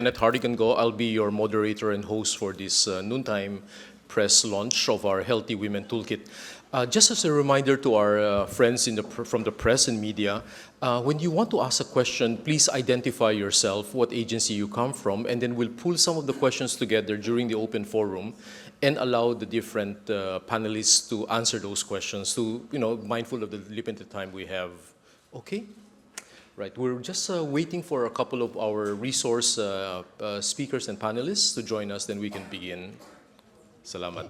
Kenneth Hardigan-Go. I'll be your moderator and host for this noontime press launch of our Healthy Women Toolkit. Just as a reminder to our friends from the press and media, when you want to ask a question, please identify yourself, what agency you come from, and then we'll pull some of the questions together during the open forum and allow the different panelists to answer those questions, to, mindful of the limited time we have. Okay? Right, we're just waiting for a couple of our resource speakers and panelists to join us, then we can begin. Salamat.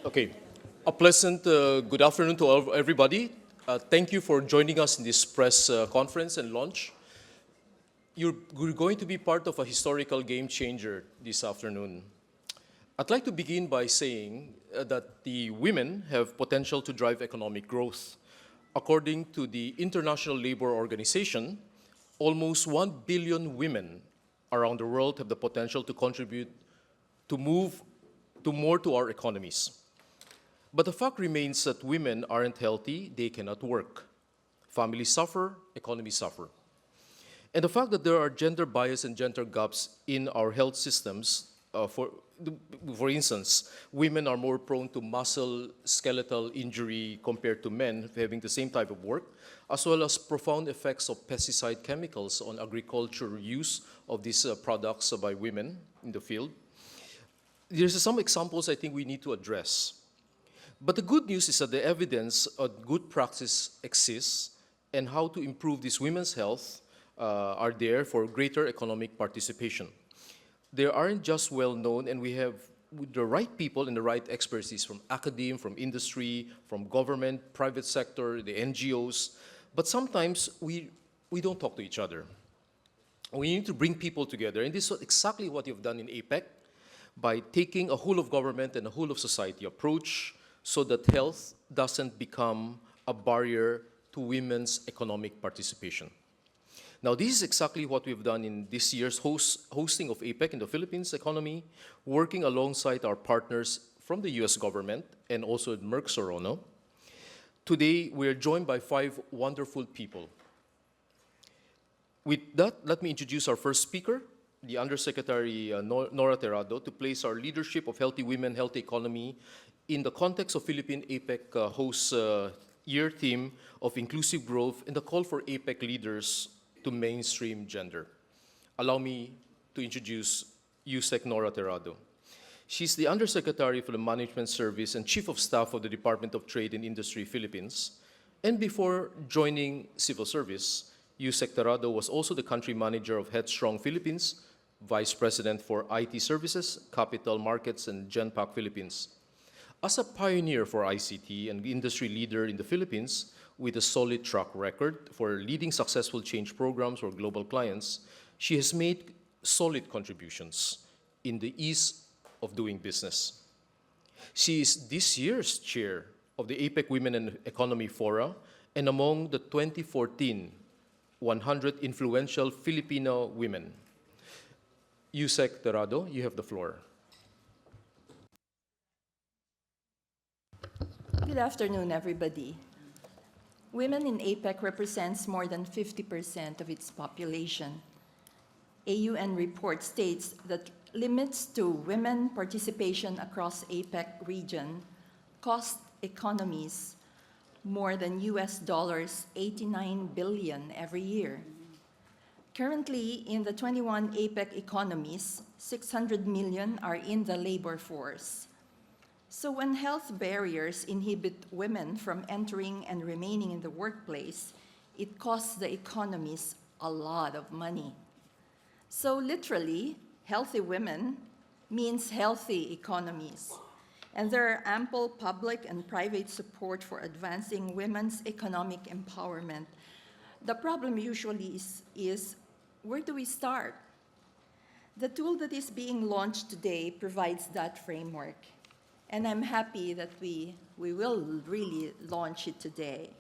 Okay. A pleasant good afternoon to everybody. Thank you for joining us in this press conference and launch. You're going to be part of a historical game changer this afternoon. I'd like to begin by saying that the women have potential to drive economic growth. According to the International Labor Organization, almost 1 billion women around the world have the potential to contribute to move to more to our economies. But the fact remains that women aren't healthy, they cannot work. Families suffer, economies suffer. And the fact that there are gender bias and gender gaps in our health systems, for instance, women are more prone to muscle skeletal injury compared to men having the same type of work, as well as profound effects of pesticide chemicals on agricultural use of these products by women in the field. There's some examples I think we need to address. But the good news is that the evidence of good practice exists, and how to improve this women's health are there for greater economic participation. They aren't just well known, and we have the right people and the right expertise from academia, from industry, from government, private sector, the NGOs. But sometimes we don't talk to each other. We need to bring people together, and this is exactly what you've done in APEC by taking a whole of government and a whole of society approach, so that health doesn't become a barrier to women's economic participation. Now, this is exactly what we've done in this year's hosting of APEC in the Philippines economy, working alongside our partners from the US government and also Merck Serono. Today, we are joined by 5 wonderful people. With that, let me introduce our first speaker, the Undersecretary Nora Terado, to place our leadership of healthy women, healthy economy in the context of Philippine APEC host year theme of inclusive growth and the call for APEC leaders to mainstream gender. Allow me to introduce USEC Nora Terado. She's the Undersecretary for the Management Service and Chief of Staff of the Department of Trade and Industry, Philippines. And before joining civil service, USEC Terado was also the country manager of Headstrong Philippines, Vice President for IT Services, Capital Markets, and Genpac Philippines. As a pioneer for ICT and industry leader in the Philippines with a solid track record for leading successful change programs for global clients, she has made solid contributions in the ease of doing business. She is this year's chair of the APEC Women and Economy Fora and among the 2014 100 influential Filipino women. USEC Terado, you have the floor. Good afternoon, everybody. Women in APEC represents more than 50% of its population. A UN report states that limits to women participation across APEC region cost economies more than US dollars 89 billion every year. Currently, in the 21 APEC economies, 600 million are in the labor force. So when health barriers inhibit women from entering and remaining in the workplace, it costs the economies a lot of money. So literally, healthy women means healthy economies. And there are ample public and private support for advancing women's economic empowerment. The problem usually is where do we start? The tool that is being launched today provides that framework. And I'm happy that we will really launch it today,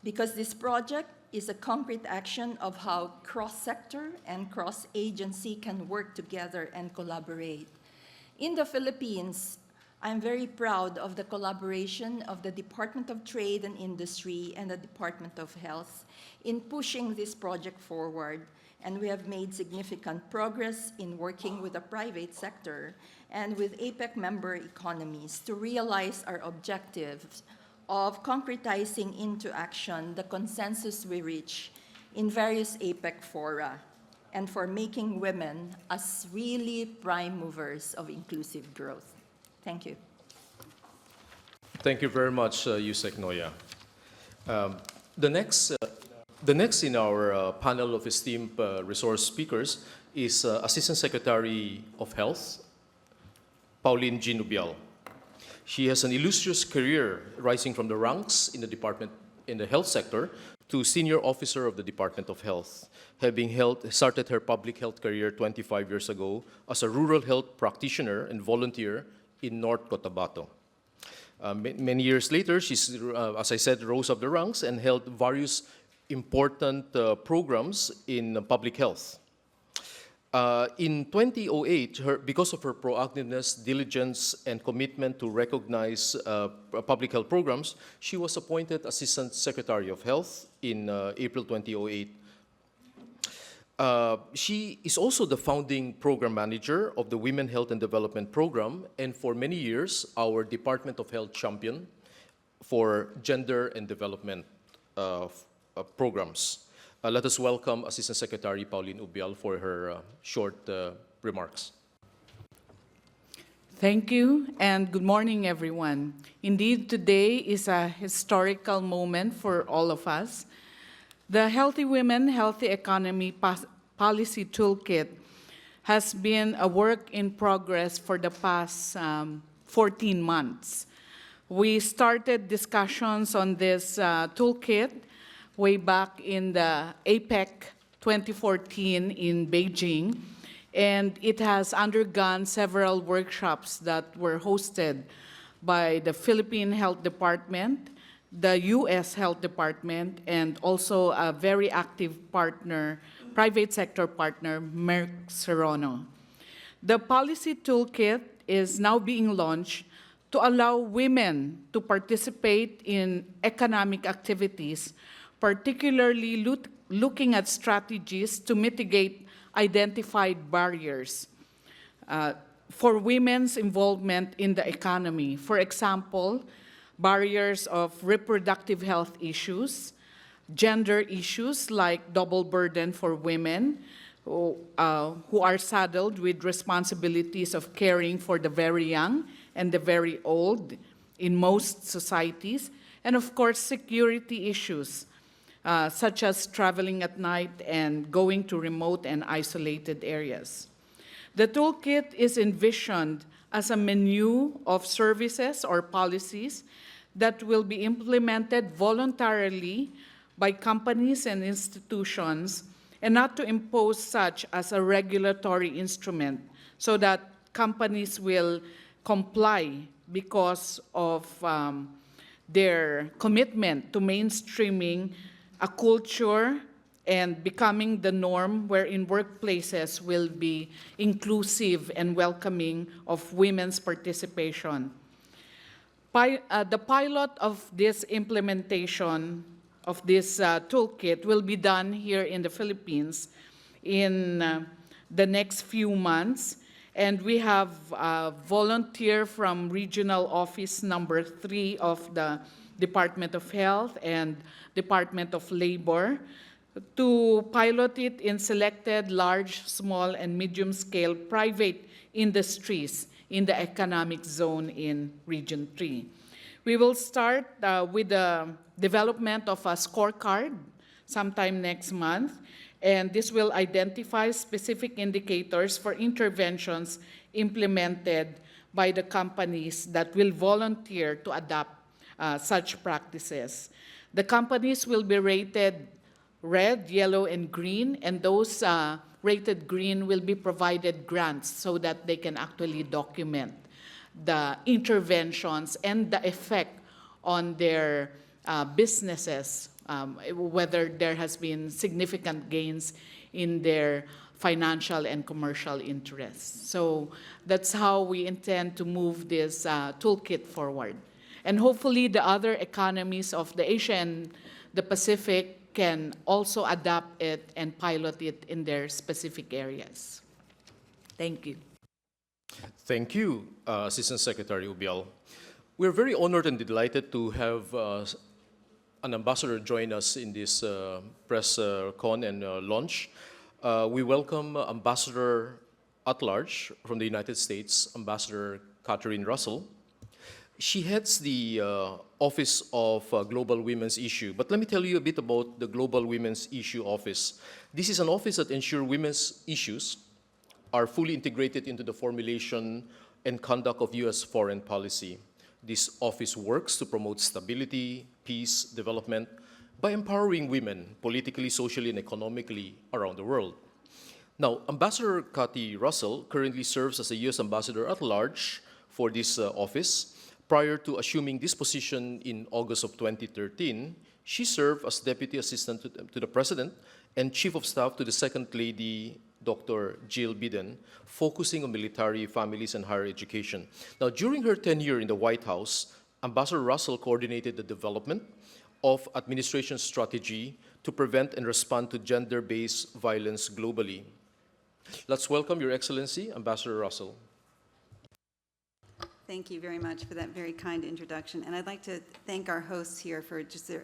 because this project is a concrete action of how cross-sector and cross-agency can work together and collaborate. In the Philippines, I'm very proud of the collaboration of the Department of Trade and Industry and the Department of Health in pushing this project forward, and we have made significant progress in working with the private sector and with APEC member economies to realize our objectives of concretizing into action the consensus we reach in various APEC fora, and for making women as really prime movers of inclusive growth. Thank you. Thank you very much, USEC Noya. The next in our panel of esteemed resource speakers is Assistant Secretary of Health, Pauline Ginubial. She has an illustrious career rising from the ranks in the health sector to senior officer of the Department of Health, having started her public health career 25 years ago as a rural health practitioner and volunteer in North Cotabato. Many years later, she's, as I said, rose up the ranks and held various important programs in public health. In 2008, because of her proactiveness, diligence, and commitment to recognize public health programs, she was appointed Assistant Secretary of Health in April 2008. She is also the founding program manager of the Women Health and Development Program, and for many years, our Department of Health champion for gender and development programs. Let us welcome Assistant Secretary Pauline Ubial for her short remarks. Thank you, and good morning, everyone. Indeed, today is a historical moment for all of us. The Healthy Women, Healthy Economy Policy Toolkit has been a work in progress for the past 14 months. We started discussions on this toolkit way back in the APEC 2014 in Beijing, and it has undergone several workshops that were hosted by the Philippine Health Department, the U.S. Health Department, and also a very active partner, private sector partner, Merck Serono. The policy toolkit is now being launched to allow women to participate in economic activities, particularly looking at strategies to mitigate identified barriers for women's involvement in the economy. For example, barriers of reproductive health issues, gender issues like double burden for women who are saddled with responsibilities of caring for the very young and the very old in most societies, and of course, security issues, such as traveling at night and going to remote and isolated areas. The toolkit is envisioned as a menu of services or policies that will be implemented voluntarily by companies and institutions, and not to impose such as a regulatory instrument so that companies will comply because of their commitment to mainstreaming a culture and becoming the norm wherein workplaces will be inclusive and welcoming of women's participation. The pilot of this implementation of this toolkit will be done here in the Philippines in the next few months, and we have a volunteer from Regional Office number 3 of the Department of Health and Department of Labor to pilot it in selected large, small, and medium-scale private industries in the economic zone in Region 3. We will start with the development of a scorecard sometime next month, and this will identify specific indicators for interventions implemented by the companies that will volunteer to adopt such practices. The companies will be rated red, yellow, and green, and those rated green will be provided grants so that they can actually document the interventions and the effect on their businesses, whether there has been significant gains in their financial and commercial interests. So that's how we intend to move this toolkit forward. And hopefully the other economies of the Asia and the Pacific can also adapt it and pilot it in their specific areas. Thank you. Thank you, Assistant Secretary Ubial. We're very honored and delighted to have an ambassador join us in this press con and launch. We welcome Ambassador at Large from the United States, Ambassador Kine Russell. She heads the Office of Global Women's Issue. But let me tell you a bit about the Global Women's Issue Office. This is an office that ensures women's issues are fully integrated into the formulation and conduct of U.S. foreign policy. this office works to promote stability, peace, development by empowering women politically, socially, and economically around the world. Now, Ambassador Kine Russell currently serves as a U.S. Ambassador at large for this office. Prior to assuming this position in August of 2013, she served as Deputy Assistant to the President and Chief of Staff to the Second Lady, Dr. Jill Biden, focusing on military, families, and higher education. Now, during her tenure in the White House, Ambassador Russell coordinated the development of administration strategy to prevent and respond to gender-based violence globally. Let's welcome Your Excellency, Ambassador Russell. Thank you very much for that very kind introduction. And I'd like to thank our hosts here for just their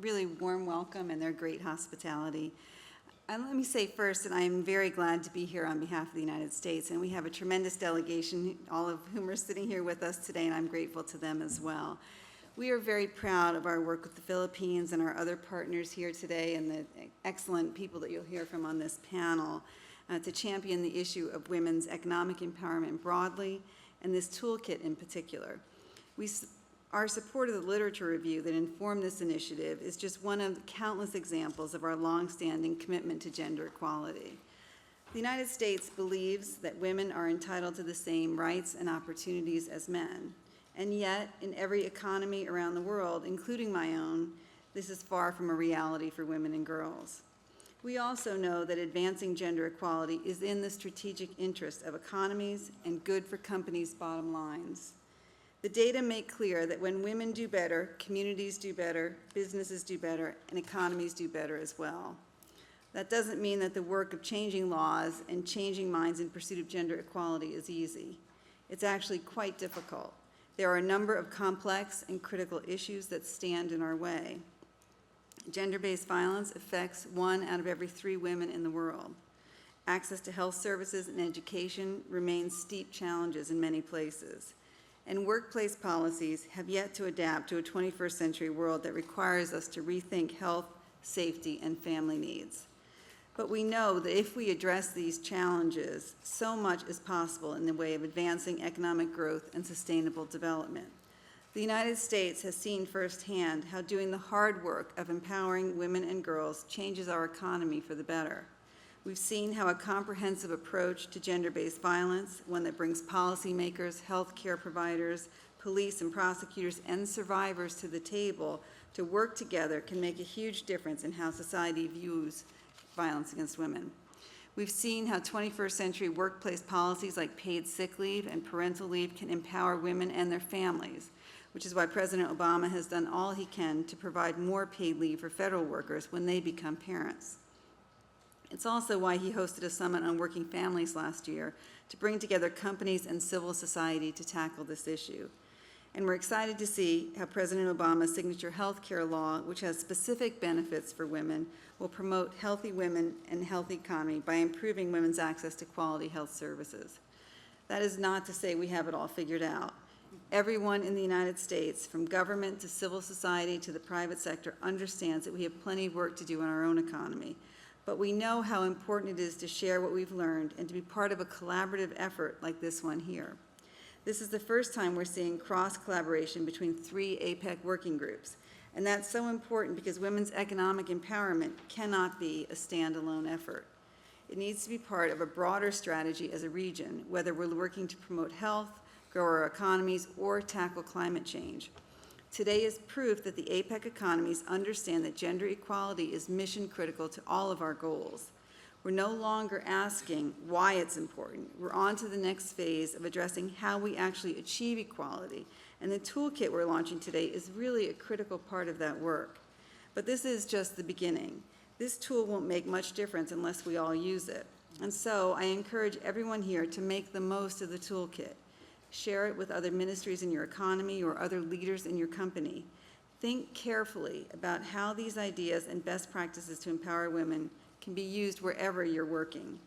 really warm welcome and their great hospitality. And let me say first that I am very glad to be here on behalf of the United States. And we have a tremendous delegation, all of whom are sitting here with us today, and I'm grateful to them as well. We are very proud of our work with the Philippines and our other partners here today and the excellent people that you'll hear from on this panel to champion the issue of women's economic empowerment broadly and this toolkit in particular. Our support of the literature review that informed this initiative is just one of countless examples of our longstanding commitment to gender equality. The United States believes that women are entitled to the same rights and opportunities as men. And yet, in every economy around the world, including my own, this is far from a reality for women and girls. We also know that advancing gender equality is in the strategic interest of economies and good for companies' bottom lines. The data make clear that when women do better, communities do better, businesses do better, and economies do better as well. That doesn't mean that the work of changing laws and changing minds in pursuit of gender equality is easy. It's actually quite difficult. There are a number of complex and critical issues that stand in our way. Gender-based violence affects 1 out of every 3 women in the world. Access to health services and education remains steep challenges in many places. And workplace policies have yet to adapt to a 21st century world that requires us to rethink health, safety, and family needs. But we know that if we address these challenges, so much is possible in the way of advancing economic growth and sustainable development. The United States has seen firsthand how doing the hard work of empowering women and girls changes our economy for the better. We've seen how a comprehensive approach to gender-based violence, one that brings policymakers, healthcare providers, police and prosecutors, and survivors to the table to work together, can make a huge difference in how society views violence against women. We've seen how 21st century workplace policies like paid sick leave and parental leave can empower women and their families, which is why President Obama has done all he can to provide more paid leave for federal workers when they become parents. It's also why he hosted a summit on working families last year to bring together companies and civil society to tackle this issue. And we're excited to see how President Obama's signature health care law, which has specific benefits for women, will promote healthy women and healthy economy by improving women's access to quality health services. That is not to say we have it all figured out. Everyone in the United States, from government to civil society to the private sector, understands that we have plenty of work to do in our own economy. But we know how important it is to share what we've learned and to be part of a collaborative effort like this one here. This is the first time we're seeing cross-collaboration between 3 APEC working groups. And that's so important because women's economic empowerment cannot be a standalone effort. It needs to be part of a broader strategy as a region, whether we're working to promote health, grow our economies, or tackle climate change. Today is proof that the APEC economies understand that gender equality is mission critical to all of our goals. We're no longer asking why it's important. We're on to the next phase of addressing how we actually achieve equality. And the toolkit we're launching today is really a critical part of that work. But this is just the beginning. This tool won't make much difference unless we all use it. And so I encourage everyone here to make the most of the toolkit. Share it with other ministries in your economy or other leaders in your company. Think carefully about how these ideas and best practices to empower women can be used wherever you're working.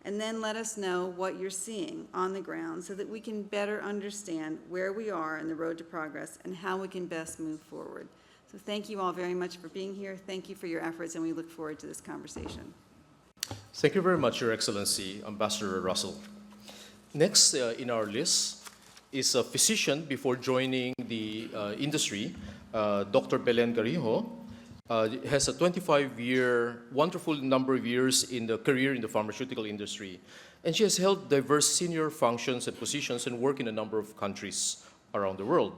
And then let us know what you're seeing on the ground so that we can better understand where we are in the road to progress and how we can best move forward. So thank you all very much for being here. Thank you for your efforts, and we look forward to this conversation. Thank you very much, Your Excellency, Ambassador Russell. Next in our list is a physician before joining the industry. Dr. Belen Garijo has a 25-year, wonderful number of years in the career in the pharmaceutical industry. And she has held diverse senior functions and positions and worked in a number of countries around the world.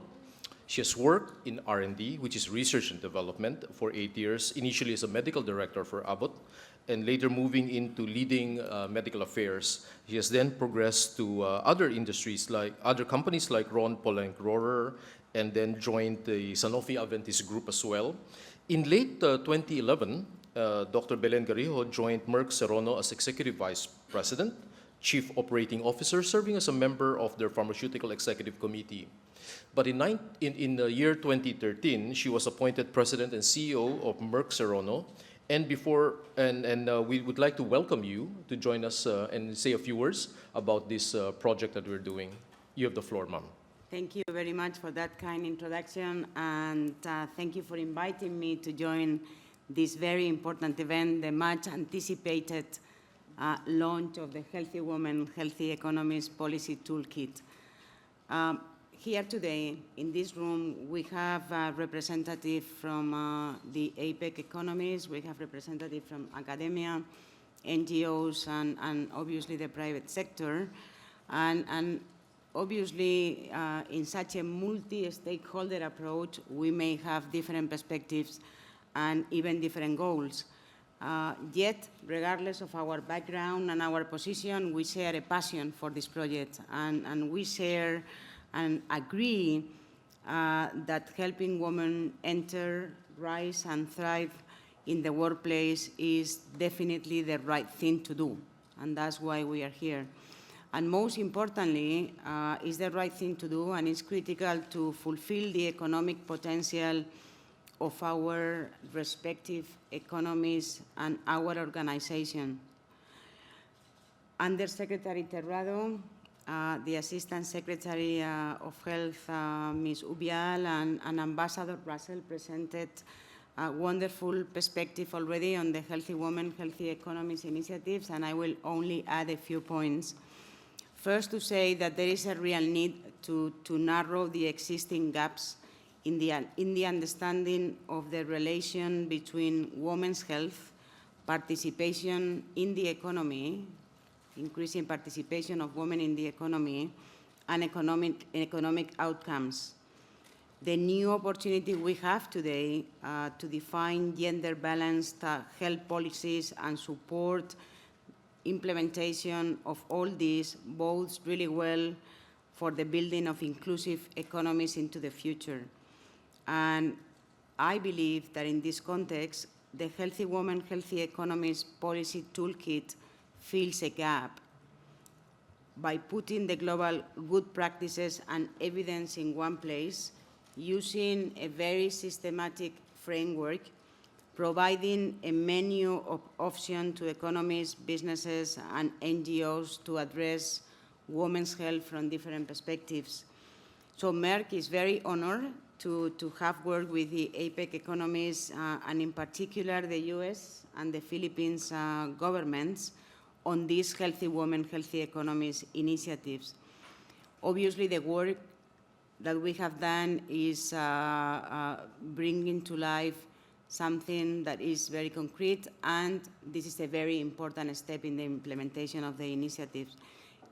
She has worked in R&D, which is research and development, for 8 years, initially as a medical director for Abbott, and later moving into leading medical affairs. She has then progressed to other industries, like other companies like Ron Polanc Rohrer, and then joined the Sanofi Aventis Group as well. In late 2011, Dr. Belen Garijo joined Merck Serono as Executive Vice President, Chief Operating Officer, serving as a member of their Pharmaceutical Executive Committee. But in the year 2013, she was appointed President and CEO of Merck Serono. And we would like to welcome you to join us and say a few words about this project that we're doing. You have the floor, ma'am. Thank you very much for that kind introduction, and thank you for inviting me to join this very important event, the much anticipated launch of the Healthy Women, Healthy Economies Policy Toolkit. Here today, in this room, we have a representative from the APEC Economies, we have representative from academia, NGOs, and obviously the private sector. And obviously, in such a multi-stakeholder approach, we may have different perspectives and even different goals. Yet, regardless of our background and our position, we share a passion for this project, and we share and agree that helping women enter, rise, and thrive in the workplace is definitely the right thing to do, and that's why we are here. And most importantly, is the right thing to do, and it's critical to fulfill the economic potential of our respective economies and our organization. Under Secretary Terado, the Assistant Secretary of Health, Ms. Ubial, and Ambassador Russell presented a wonderful perspective already on the Healthy Women, Healthy Economies initiatives, and I will only add a few points. First, to say that there is a real need to narrow the existing gaps in the understanding of the relation between women's health, participation in the economy, increasing participation of women in the economy, and economic outcomes. The new opportunity we have today to define gender-balanced health policies and support implementation of all these bodes really well for the building of inclusive economies into the future. And I believe that in this context, the Healthy Women, Healthy Economies Policy Toolkit fills a gap by putting the global good practices and evidence in one place, using a very systematic framework, providing a menu of options to economies, businesses, and NGOs to address women's health from different perspectives. So Merck is very honored to have worked with the APEC economies, and in particular the US and the Philippines governments on these Healthy Women, Healthy Economies initiatives. Obviously, the work that we have done is bringing to life something that is very concrete, and this is a very important step in the implementation of the initiatives.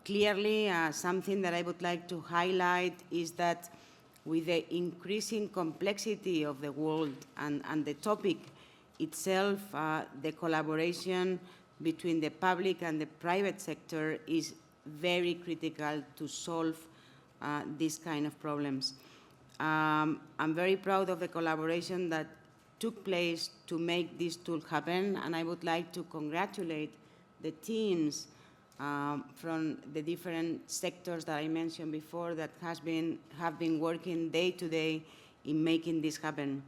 Clearly, something that I would like to highlight is that with the increasing complexity of the world and the topic itself, the collaboration between the public and the private sector is very critical to solve these kind of problems. I'm very proud of the collaboration that took place to make this tool happen, and I would like to congratulate the teams from the different sectors that I mentioned before that have been working day to day in making this happen.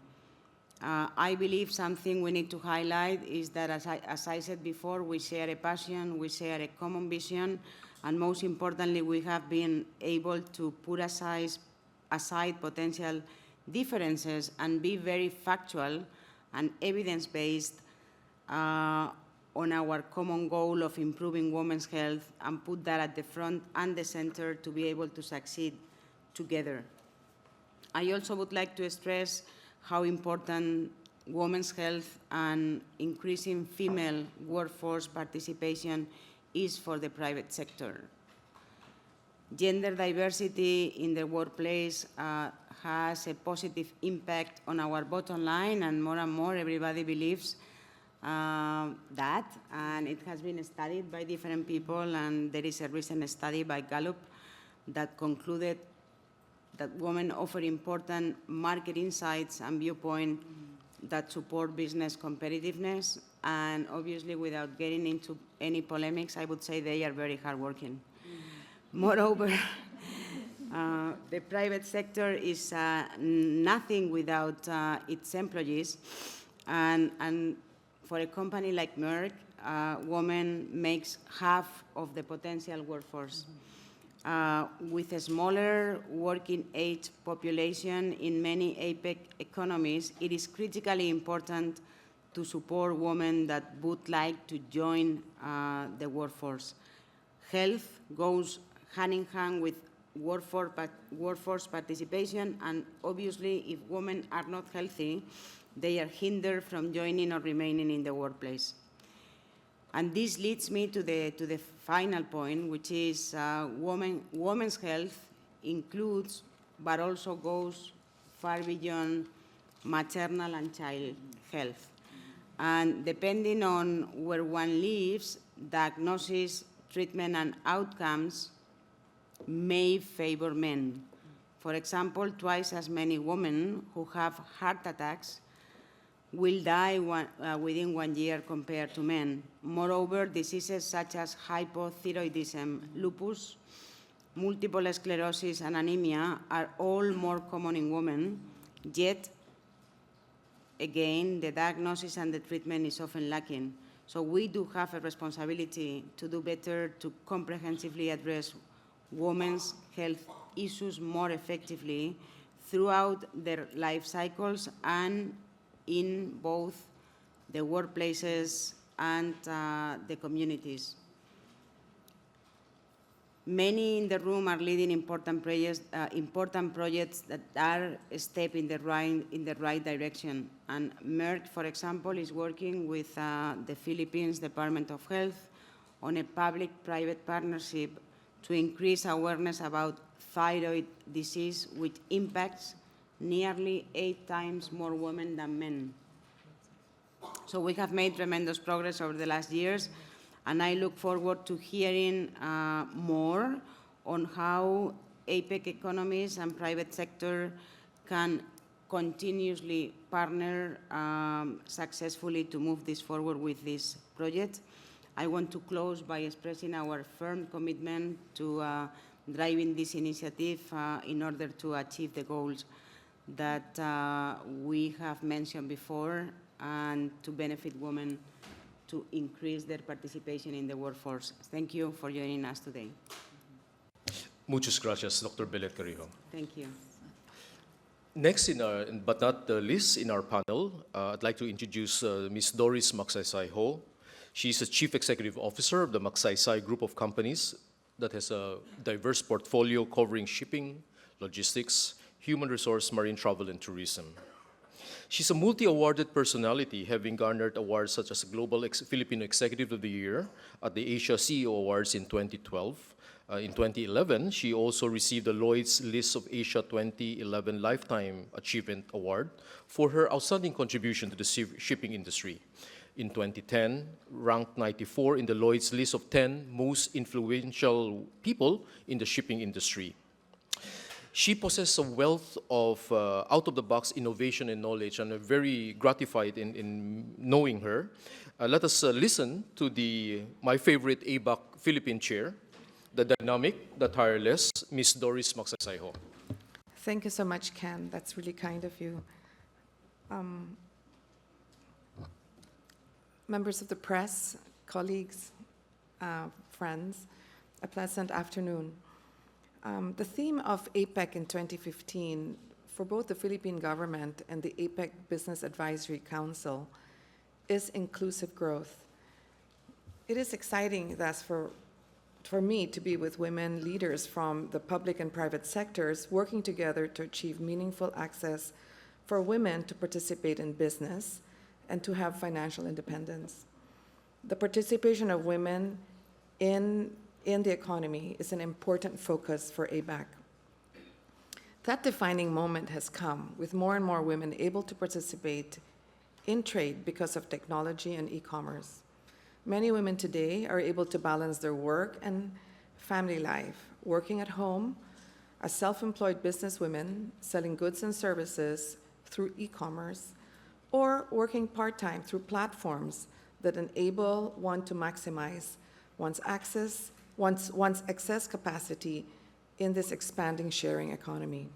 I believe something we need to highlight is that, as I said before, we share a passion, we share a common vision, and most importantly, we have been able to put aside potential differences and be very factual and evidence-based on our common goal of improving women's health, and put that at the front and the center to be able to succeed together. I also would like to stress how important women's health and increasing female workforce participation is for the private sector. Gender diversity in the workplace has a positive impact on our bottom line, and more everybody believes that, and it has been studied by different people, and there is a recent study by Gallup that concluded that women offer important market insights and viewpoints that support business competitiveness, and obviously without getting into any polemics, I would say they are very hardworking. Moreover, the private sector is nothing without its employees, and for a company like Merck, women makes half of the potential workforce. With a smaller working age population in many APEC economies, it is critically important to support women that would like to join the workforce. Health goes hand in hand with workforce participation, and obviously if women are not healthy, they are hindered from joining or remaining in the workplace. And this leads me to the final point, which is women's health includes, but also goes far beyond maternal and child health. And depending on where one lives, diagnosis, treatment, and outcomes may favor men. For example, twice as many women who have heart attacks will die within 1 year compared to men. Moreover, diseases such as hypothyroidism, lupus, multiple sclerosis, and anemia are all more common in women, yet, again, the diagnosis and the treatment is often lacking. So we do have a responsibility to do better to comprehensively address women's health issues more effectively throughout their life cycles and in both the workplaces and the communities. Many in the room are leading important projects that are a step in the right direction. And Merck, for example, is working with the Philippines Department of Health on a public-private partnership to increase awareness about thyroid disease, which impacts nearly 8 times more women than men. So we have made tremendous progress over the last years, and I look forward to hearing more on how APEC economies and private sector can continuously partner successfully to move this forward with this project. I want to close by expressing our firm commitment to driving this initiative in order to achieve the goals that we have mentioned before and to benefit women to increase their participation in the workforce. Thank you for joining us today. Muchas gracias, Dr. Bldg. Thank you. Next, but not the least, in our panel, I'd like to introduce Ms. Doris Magsaysay-Ho. She's the Chief Executive Officer of the Magsaysay Group of Companies that has a diverse portfolio covering shipping, logistics, human resource, marine travel, and tourism. She's a multi-awarded personality, having garnered awards such as Global Filipino Executive of the Year at the Asia CEO Awards in 2012. In 2011, she also received the Lloyd's List of Asia 2011 Lifetime Achievement Award for her outstanding contribution to the shipping industry. In 2010, ranked 94 in the Lloyd's list of 10 most influential people in the shipping industry. She possesses a wealth of out-of-the-box innovation and knowledge, and I'm very gratified in knowing her. Let us listen to my favorite ABAC Philippine chair, the dynamic, the tireless, Ms. Doris Magsaysay-Ho. Thank you so much, Ken. That's really kind of you. Members of the press, colleagues, friends, a pleasant afternoon. The theme of APEC in 2015 for both the Philippine government and the APEC Business Advisory Council is inclusive growth. It is exciting thus for for me to be with women leaders from the public and private sectors working together to achieve meaningful access for women to participate in business and to have financial independence. The participation of women in the economy is an important focus for ABAC. That defining moment has come with more and more women able to participate in trade because of technology and e-commerce. Many women today are able to balance their work and family life, working at home as self-employed businesswomen, selling goods and services through e-commerce, or working part-time through platforms that enable one to maximize one's excess capacity in this expanding sharing economy.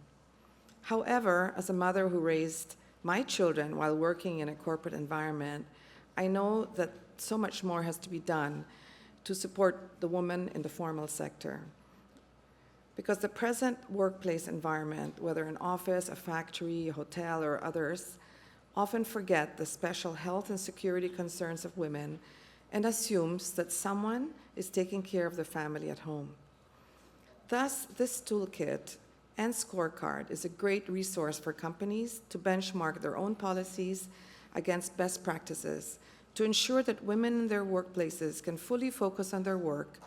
However, as a mother who raised my children while working in a corporate environment, I know that so much more has to be done to support the woman in the formal sector. Because the present workplace environment, whether an office, a factory, a hotel, or others, often forget the special health and security concerns of women and assumes that someone is taking care of the family at home. Thus, this toolkit and scorecard is a great resource for companies to benchmark their own policies against best practices to ensure that women in their workplaces can fully focus on their work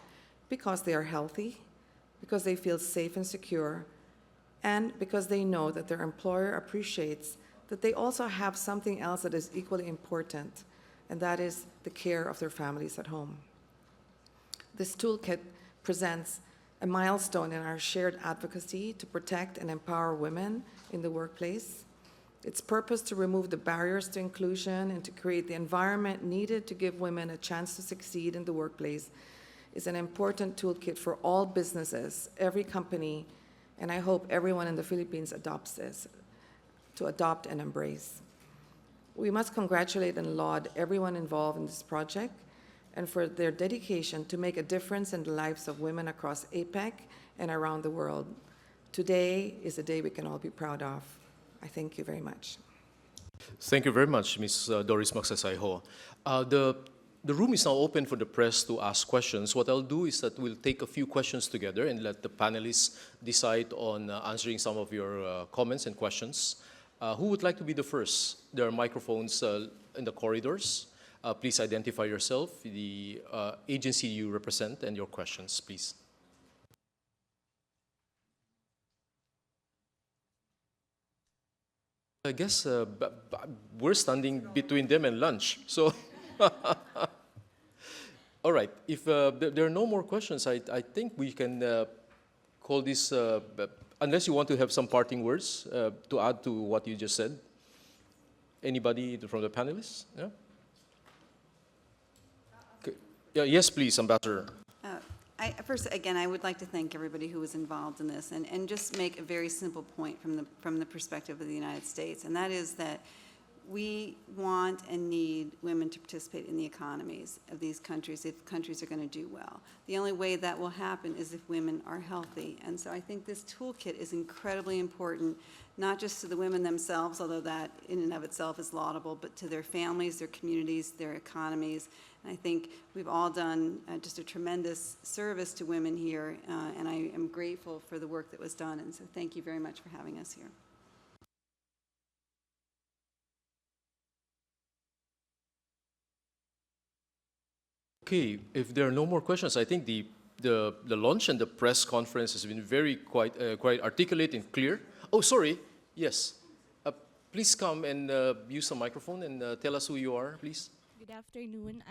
because they are healthy, because they feel safe and secure, and because they know that their employer appreciates that they also have something else that is equally important, and that is the care of their families at home. This toolkit presents a milestone in our shared advocacy to protect and empower women in the workplace. Its purpose to remove the barriers to inclusion and to create the environment needed to give women a chance to succeed in the workplace is an important toolkit for all businesses, every company, and I hope everyone in the Philippines adopts this, to adopt and embrace. We must congratulate and laud everyone involved in this project and for their dedication to make a difference in the lives of women across APEC and around the world. Today is a day we can all be proud of. I thank you very much. Thank you very much, Ms. Doris Magsasayho. The room is now open for the press to ask questions. What I'll do is that we'll take a few questions together and let the panelists decide on answering some of your comments and questions. Who would like to be the first? There are microphones in the corridors. Please identify yourself, the agency you represent, and your questions, please. I guess we're standing between them and lunch, so. All right, if there are no more questions, I think we can call this, unless you want to have some parting words to add to what you just said. Anybody from the panelists? Yeah? Okay. Yeah, yes, please, Ambassador. First, again, I would like to thank everybody who was involved in this and just make a very simple point from the perspective of the United States, and that is that we want and need women to participate in the economies of these countries if countries are going to do well. The only way that will happen is if women are healthy. And so I think this toolkit is incredibly important, not just to the women themselves, although that in and of itself is laudable, but to their families, their communities, their economies. And I think we've all done just a tremendous service to women here, and I am grateful for the work that was done. And so thank you very much for having us here. Okay, if there are no more questions, I think the launch and the press conference has been quite articulate and clear. Oh, sorry. Yes. Please come and use the microphone and tell us who you are, please. Good afternoon.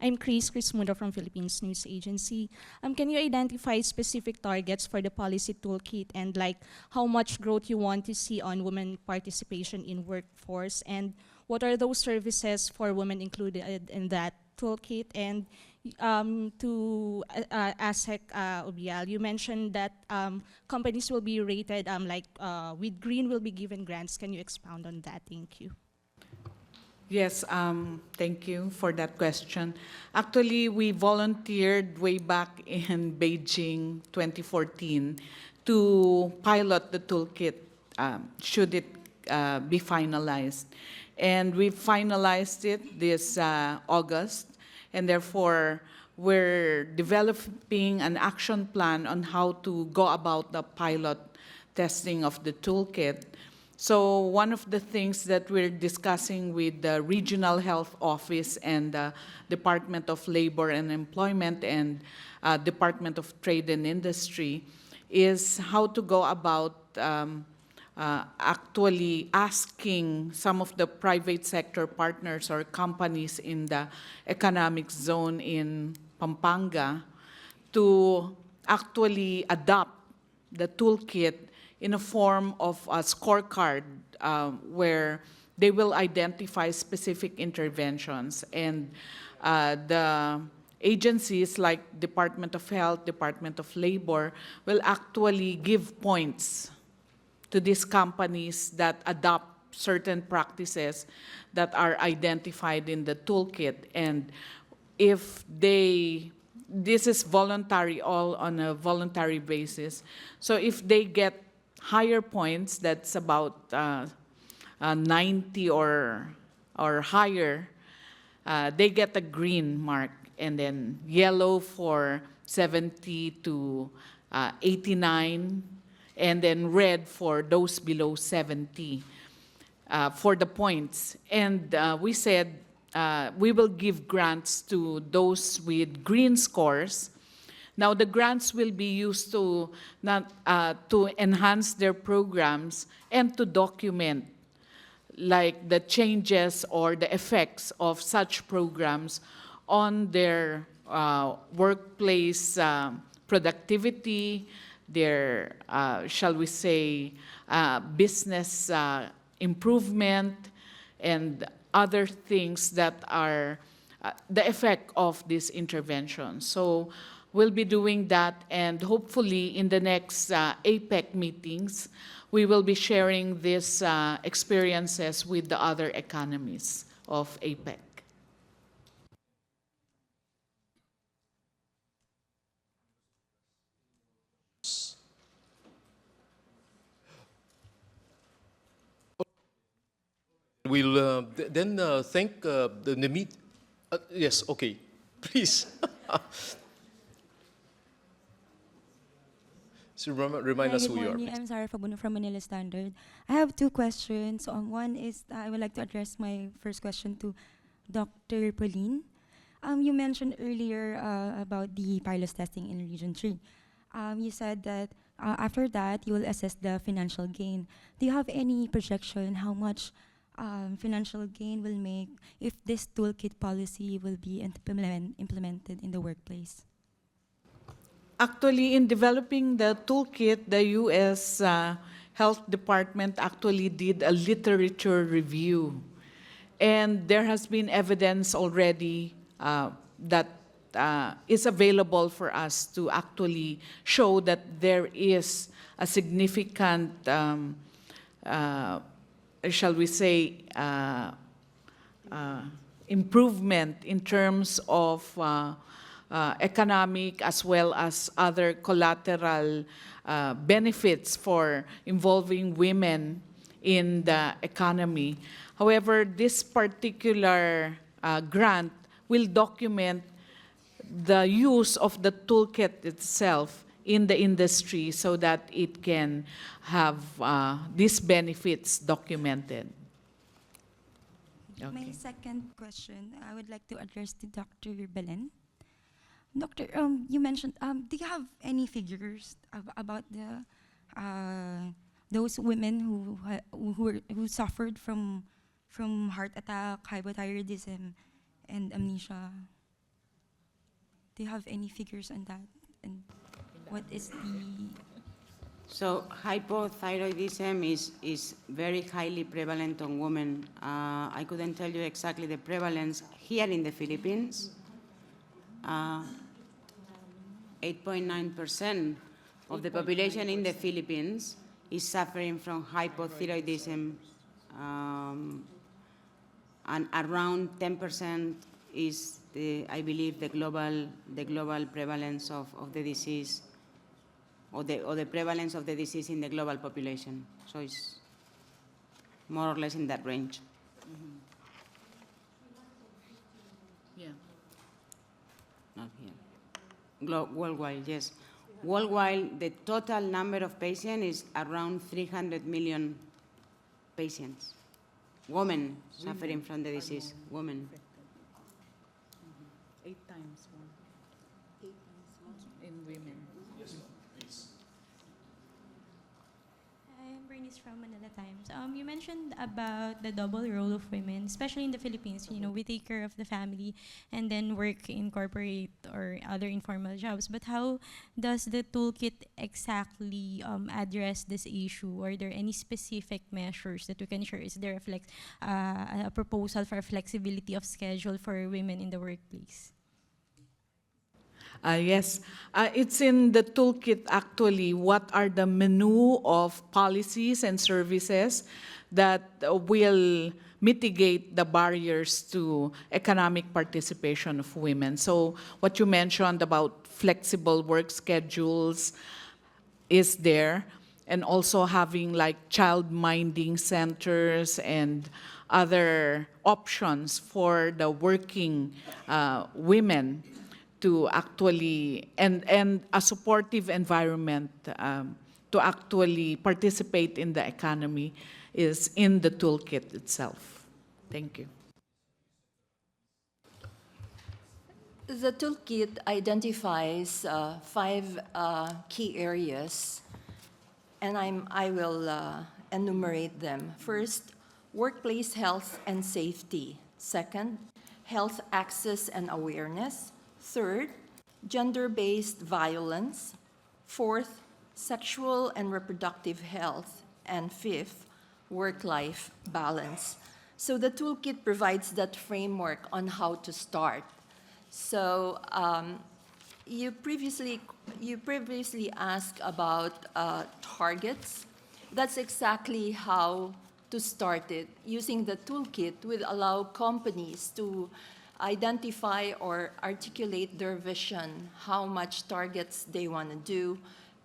I'm Chris Mundo from Philippines News Agency. Can you identify specific targets for the policy toolkit and like how much growth you want to see on women participation in workforce, and what are those services for women included in that toolkit? And to ASEC Obial, you mentioned that companies will be rated with green will be given grants. Can you expound on that? Thank you. Yes, thank you for that question. Actually, we volunteered way back in Beijing 2014 to pilot the toolkit, should it be finalized. And we finalized it this August, and therefore we're developing an action plan on how to go about the pilot testing of the toolkit. So one of the things that we're discussing with the Regional Health Office and the Department of Labor and Employment and Department of Trade and Industry is how to go about actually asking some of the private sector partners or companies in the economic zone in Pampanga to actually adopt the toolkit in a form of a scorecard where they will identify specific interventions. And the agencies like Department of Health, Department of Labor will actually give points to these companies that adopt certain practices that are identified in the toolkit. And if this is voluntary, all on a voluntary basis. So if they get higher points, that's about 90 or higher, they get a green mark, and then yellow for 70 to 89, and then red for those below 70 for the points. And we said we will give grants to those with green scores. Now, the grants will be used to enhance their programs and to document like the changes or the effects of such programs on their workplace productivity, their, shall we say, business improvement, and other things that are the effect of this intervention. So we'll be doing that, and hopefully in the next APEC meetings, we will be sharing these experiences with the other economies of APEC. We'll then thank the meet. Yes, okay, please. So remind Hi, us good who you are, morning. please. I'm Sarah Fabuno from Manila Standard. I have two questions. One is I would like to address my first question to Dr. Pauline. You mentioned earlier about the pilot testing in Region 3. You said that after that, you will assess the financial gain. Do you have any projection how much financial gain will make if this toolkit policy will be implemented in the workplace? Actually, in developing the toolkit, the U.S. Health Department actually did a literature review. And there has been evidence already that is available for us to actually show that there is a significant, shall we say, improvement in terms of economic as well as other collateral benefits for involving women in the economy. However, this particular grant will document the use of the toolkit itself in the industry so that it can have these benefits documented. My second question, I would like to address to Dr. Belen. Doctor, you mentioned, do you have any figures about the those women who suffered from heart attack, hypothyroidism, and amnesia? Do you have any figures on that? And what is the... So hypothyroidism is very highly prevalent on women. I couldn't tell you exactly the prevalence here in the Philippines. 8.9% of the population in the Philippines is suffering from hypothyroidism, and around 10% is, I believe, the global prevalence of the disease, or the prevalence of the disease in the global population. So it's more or less in that range. Yeah. not here. Worldwide, yes. Worldwide, the total number of patients is around 300 million patients. Women suffering from the disease, women. 8 times more. In women. I'm Bernice from Manila Times. You mentioned about the double role of women, especially in the Philippines. You know, we take care of the family and then work in corporate or other informal jobs. But how does the toolkit exactly address this issue? Are there any specific measures that we can share? Is there a proposal for flexibility of schedule for women in the workplace? Yes, it's in the toolkit actually. What are the menu of policies and services that will mitigate the barriers to economic participation of women? So what you mentioned about flexible work schedules is there, and also having like child minding centers and other options for the working women to actually, and a supportive environment to actually participate in the economy is in the toolkit itself. Thank you. The toolkit identifies 5 key areas, and I will enumerate them. First, workplace health and safety. Second, health access and awareness. Third, gender-based violence. Fourth, sexual and reproductive health. And fifth, work-life balance. So the toolkit provides that framework on how to start. So you previously asked about targets. That's exactly how to start it. Using the toolkit will allow companies to identify or articulate their vision, how much targets they want to do,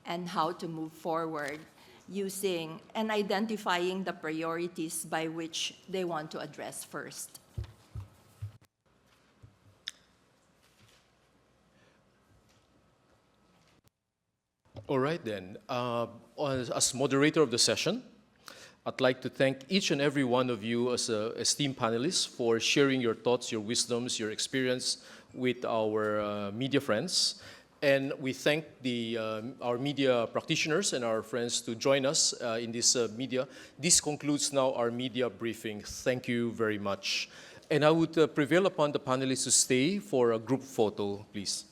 and how to move forward using and identifying the priorities by which they want to address first. All right then. As moderator of the session, I'd like to thank each and every one of you as esteemed panelists for sharing your thoughts, your wisdoms, your experience with our media friends. And we thank our media practitioners and our friends to join us in this media. This concludes now our media briefing. Thank you very much. And I would prevail upon the panelists to stay for a group photo, please.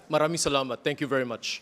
Maraming salamat. Thank you very much.